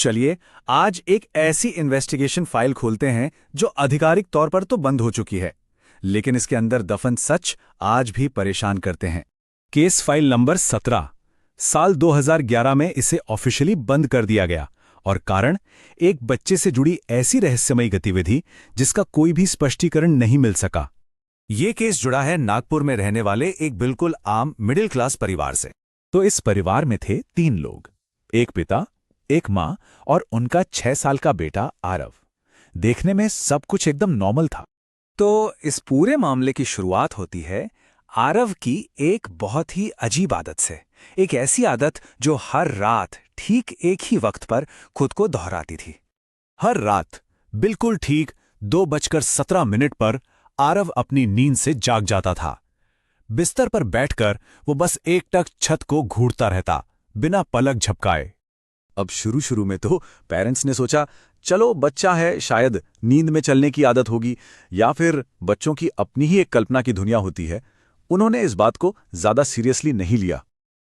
चलिए आज एक ऐसी इन्वेस्टिगेशन फाइल खोलते हैं जो आधिकारिक तौर पर तो बंद हो चुकी है, लेकिन इसके अंदर दफन सच आज भी परेशान करते हैं। Case file number 17। साल 2011 में इसे ऑफिशियली बंद कर दिया गया और कारण एक बच्चे से जुड़ी ऐसी रहस्यमयी गतिविधि जिसका कोई भी स्पष्टीकरण नहीं मिल सका। ये केस जुड़ा है नागपुर में रहने वाले एक बिल्कुल आम मिडिल क्लास परिवार से। तो इस परिवार में थे 3 लोग, एक पिता, एक मां और उनका 6 साल का बेटा आरव। देखने में सब कुछ एकदम नॉर्मल था। तो इस पूरे मामले की शुरुआत होती है आरव की एक बहुत ही अजीब आदत से। एक ऐसी आदत जो हर रात ठीक एक ही वक्त पर खुद को दोहराती थी। हर रात बिल्कुल ठीक 2:17 पर आरव अपनी नींद से जाग जाता था। बिस्तर पर बैठकर वो बस एकटक छत को घूरता रहता, बिना पलक झपकाए। अब शुरू में तो पेरेंट्स ने सोचा चलो बच्चा है, शायद नींद में चलने की आदत होगी या फिर बच्चों की अपनी ही एक कल्पना की दुनिया होती है। उन्होंने इस बात को ज्यादा सीरियसली नहीं लिया।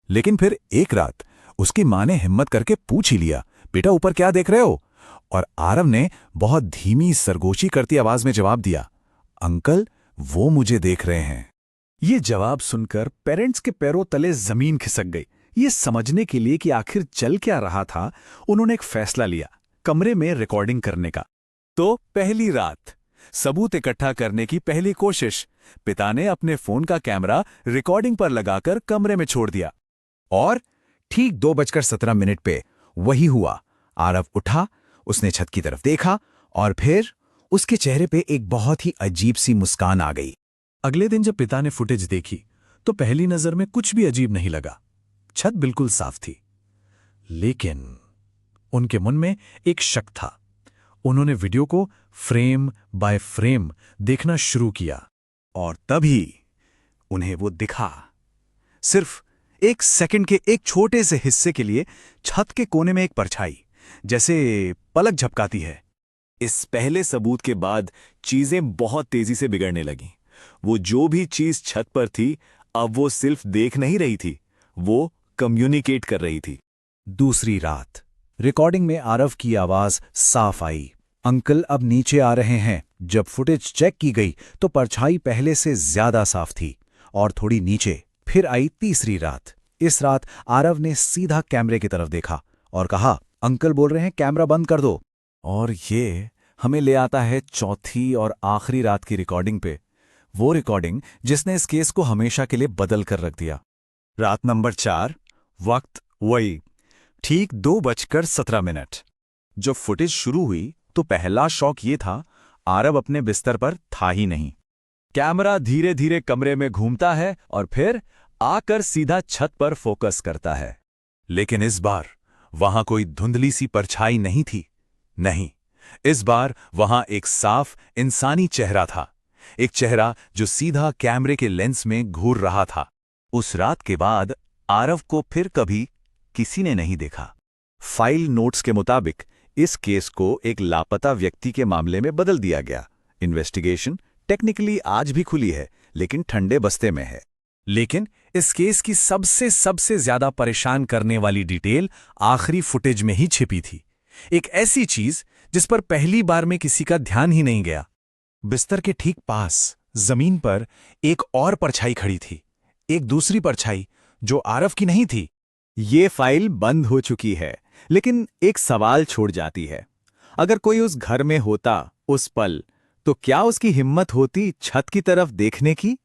लेकिन फिर एक रात उसकी मां ने हिम्मत करके पूछ ही लिया, बेटा ऊपर क्या देख रहे हो? और आरव ने बहुत धीमी सरगोशी करती आवाज में जवाब दिया, अंकल वो मुझे देख रहे हैं। ये जवाब सुनकर पेरेंट्स के पैरों तले जमीन खिसक गई। ये समझने के लिए कि आखिर चल क्या रहा था, उन्होंने एक फैसला लिया, कमरे में रिकॉर्डिंग करने का। तो पहली रात सबूत इकट्ठा करने की पहली कोशिश। पिता ने अपने फोन का कैमरा रिकॉर्डिंग पर लगाकर कमरे में छोड़ दिया और ठीक 2:17 पे वही हुआ। आरव उठा, उसने छत की तरफ देखा और फिर उसके चेहरे पे एक बहुत ही अजीब सी मुस्कान आ गई। अगले दिन जब पिता ने फुटेज देखी तो पहली नजर में कुछ भी अजीब नहीं लगा। छत बिल्कुल साफ थी, लेकिन उनके मन में एक शक था। उन्होंने वीडियो को फ्रेम बाय फ्रेम देखना शुरू किया और तभी उन्हें वो दिखा। सिर्फ 1 सेकंड के एक छोटे से हिस्से के लिए छत के कोने में एक परछाई जैसे पलक झपकाती है। इस पहले सबूत के बाद चीजें बहुत तेजी से बिगड़ने लगीं। वो जो भी चीज छत पर थी, अब वो सिर्फ देख नहीं रही थी, वो कम्युनिकेट कर रही थी। दूसरी रात रिकॉर्डिंग में आरव की आवाज साफ आई, अंकल अब नीचे आ रहे हैं। जब फुटेज चेक की गई तो परछाई पहले से ज्यादा साफ थी और थोड़ी नीचे। फिर आई तीसरी रात। इस रात आरव ने सीधा कैमरे की तरफ देखा और कहा, अंकल बोल रहे हैं कैमरा बंद कर दो। और ये हमें ले आता है चौथी और आखिरी रात की रिकॉर्डिंग पे, वो रिकॉर्डिंग जिसने इस केस को हमेशा के लिए बदल कर रख दिया। रात नंबर 4, वक्त वही, ठीक 2:17। जब फुटेज शुरू हुई तो पहला शॉक ये था, आरव अपने बिस्तर पर था ही नहीं। कैमरा धीरे धीरे कमरे में घूमता है और फिर आकर सीधा छत पर फोकस करता है। लेकिन इस बार वहां कोई धुंधली सी परछाई नहीं थी। नहीं, इस बार वहां एक साफ इंसानी चेहरा था, एक चेहरा जो सीधा कैमरे के लेंस में घूर रहा था। उस रात के बाद आरव को फिर कभी किसी ने नहीं देखा। फाइल नोट्स के मुताबिक इस केस को एक लापता व्यक्ति के मामले में बदल दिया गया। इन्वेस्टिगेशन टेक्निकली आज भी खुली है, लेकिन ठंडे बस्ते में है। लेकिन इस केस की सबसे ज्यादा परेशान करने वाली डिटेल आखिरी फुटेज में ही छिपी थी। एक ऐसी चीज जिस पर पहली बार में किसी का ध्यान ही नहीं गया। बिस्तर के ठीक पास जमीन पर एक और परछाई खड़ी थी, एक दूसरी परछाई जो आरव की नहीं थी। ये फाइल बंद हो चुकी है, लेकिन एक सवाल छोड़ जाती है। अगर कोई उस घर में होता उस पल, तो क्या उसकी हिम्मत होती छत की तरफ देखने की?